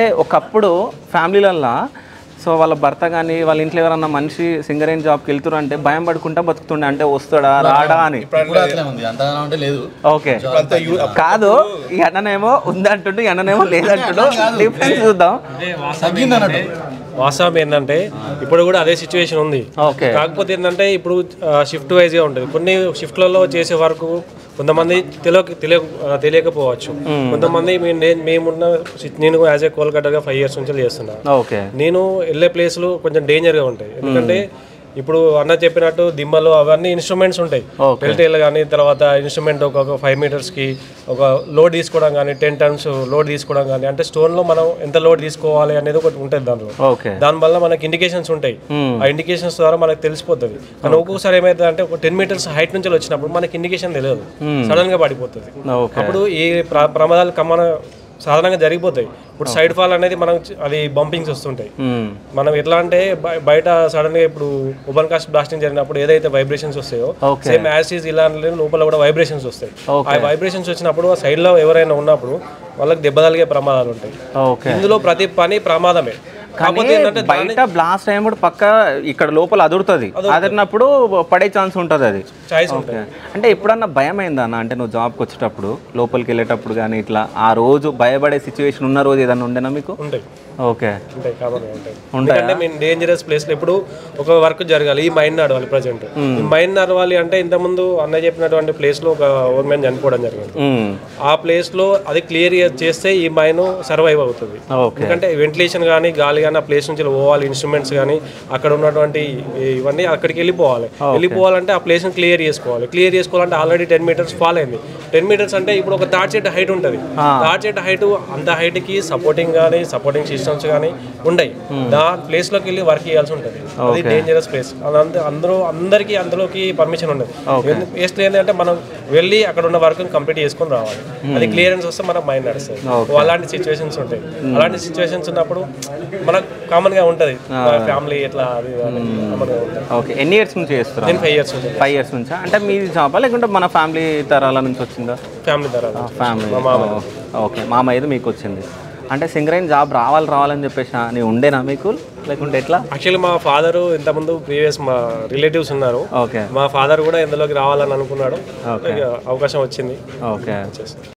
ఒకప్పుడు ఫ్యామిలీలల్లో సో వాళ్ళ భర్త కానీ వాళ్ళ ఇంట్లో ఎవరన్నా మనిషి సింగరేణి జాబ్కి వెళ్తురు అంటే భయం పడుకుంటా బతుకుతుండే అంటే వస్తాడా రాడా అని. ఓకే కాదు ఈ అన్ననేమో ఉందంటుండు ఈ అన్ననేమో లేదంటుండు డిఫరెన్స్ చూద్దాం. వాస్తవం ఏంటంటే ఇప్పుడు కూడా అదే సిచ్యువేషన్ ఉంది. కాకపోతే ఏంటంటే ఇప్పుడు షిఫ్ట్ వైజ్గా ఉంటుంది. కొన్ని షిఫ్ట్లలో చేసే వరకు కొంతమంది తెలియకపోవచ్చు. కొంతమంది నేను యాజ్ ఏ కోల్కతాగా 5 years నుంచి చేస్తున్నాను. నేను వెళ్ళే ప్లేస్లు కొంచెం డేంజర్గా ఉంటాయి. ఎందుకంటే ఇప్పుడు అన్న చెప్పినట్టు దిమ్మలు అవన్నీ ఇన్స్ట్రుమెంట్స్ ఉంటాయి. పెల్టేలు కానీ తర్వాత ఇన్స్ట్రుమెంట్ ఒక 5 meters ఒక లోడ్ తీసుకోవడం కానీ 10 tons లోడ్ తీసుకోవడం కానీ అంటే స్టోన్లో మనం ఎంత లోడ్ తీసుకోవాలి అనేది ఒకటి ఉంటుంది దానిలో. దానివల్ల మనకి ఇండికేషన్స్ ఉంటాయి. ఆ ఇండికేషన్స్ ద్వారా మనకు తెలిసిపోతుంది. కానీ ఒక్కొక్కసారి ఏమైతుంది అంటే ఒక 10 meters హైట్ నుంచి వచ్చినప్పుడు మనకి ఇండికేషన్ తెలియదు, సడన్ గా పడిపోతుంది. అప్పుడు ఈ ప్రమాదాలు సాధారణంగా జరిగిపోతాయి. ఇప్పుడు సైడ్ ఫాల్ అనేది మనం అది బంపింగ్స్ వస్తుంటాయి. మనం ఎట్లా అంటే బయట సడన్ గా ఇప్పుడు ఓపెన్ కాస్ట్ బ్లాస్టింగ్ జరిగినప్పుడు ఏదైతే వైబ్రేషన్స్ వస్తాయో సేమ్ యాసిస్ ఇలా లోపల కూడా వైబ్రేషన్స్ వస్తాయి. ఆ వైబ్రేషన్స్ వచ్చినప్పుడు ఆ సైడ్ లో ఎవరైనా ఉన్నప్పుడు వాళ్ళకి దెబ్బ తగిలే ప్రమాదాలు ఉంటాయి. ఇందులో ప్రతి పని ప్రమాదమే. బయట బ్లాస్ట్ అయినప్పుడు పక్క ఇక్కడ లోపల అదురుతుంది, అదిరినప్పుడు పడే ఛాన్స్ ఉంటుంది. అది అంటే ఎప్పుడన్నా భయం అయిందన్న అంటే నువ్వు జాబ్కి వచ్చేటప్పుడు లోపలికి వెళ్ళేటప్పుడు కానీ ఇట్లా ఆ రోజు భయపడే సిచ్యువేషన్ ఉన్న రోజు ఏదన్నా ఉండేనా మీకు? ఓకే అంటే మేము డేంజరస్ ప్లేస్ లో ఇప్పుడు ఒక వర్క్ జరగాలి, ఈ మైన్ నడవాలి. ప్రజెంట్ ఈ మైన్ నడవాలి అంటే ఇంతకుముందు అన్నయ్య చెప్పినటువంటి ప్లేస్ లో ఒక ఓవర్మెన్ చనిపోవడం జరిగింది. ఆ ప్లేస్ లో అది క్లియర్ చేస్తే ఈ మైన్ సర్వైవ్ అవుతుంది. ఎందుకంటే వెంటిలేషన్ కానీ గాలి కానీ ఆ ప్లేస్ నుంచి పోవాలి, ఇన్స్ట్రుమెంట్స్ కానీ అక్కడ ఉన్నటువంటి ఇవన్నీ అక్కడికి వెళ్ళిపోవాలంటే ఆ ప్లేస్ ని క్లియర్ చేసుకోవాలంటే ఆల్రెడీ 10 meters ఫాల్ అయింది. 10 meters అంటే ఇప్పుడు ఒక థర్డ్ సెట్ హైట్ ఉంటుంది. థర్డ్ సెట్ హైట్ అంత హైట్ కి సపోర్టింగ్ సిస్టమ్స్ కానీ ఉండయి. దాని ప్లేస్ లోకి వెళ్ళి వర్క్ చేయాల్సి ఉంటుంది. అది డేంజరస్ ప్లేస్. అందరికీ అందులోకి పర్మిషన్ ఉండదు. వేస్ట్ ఏంటంటే మనం వెళ్ళి అక్కడ ఉన్న వర్క్ కంప్లీట్ చేసుకొని రావాలి. అది క్లియరెన్స్ వస్తే మనం మైండ్ నడుస్తుంది. అలాంటి సిచ్యువేషన్స్ ఉంటాయి. అలాంటి సిచ్యువేషన్స్ ఉన్నప్పుడు మనకు కామన్ గా ఉంటది ఫ్యామిలీ ఎట్లా అది ఎన్ని ఇయర్స్ నుంచి చేస్తారు? నేను 5 years నుంచి. అంటే మీ జాబా లేకుంటే మన ఫ్యామిలీ తరాల నుంచి వచ్చిందా? ఫ్యామిలీ తరాల. ఓకే మామయ్యది మీకు వచ్చింది. అంటే సింగరేణి జాబ్ రావాలని చెప్పేసి నేను ఉండేనా మీకు లేకుంటే ఎట్లా? యాక్చువల్లీ మా ఫాదర్ ఇంతకుముందు ప్రీవియస్ మా రిలేటివ్స్ ఉన్నారు. మా ఫాదర్ కూడా ఇందులోకి రావాలని అనుకున్నాడు. అవకాశం వచ్చింది.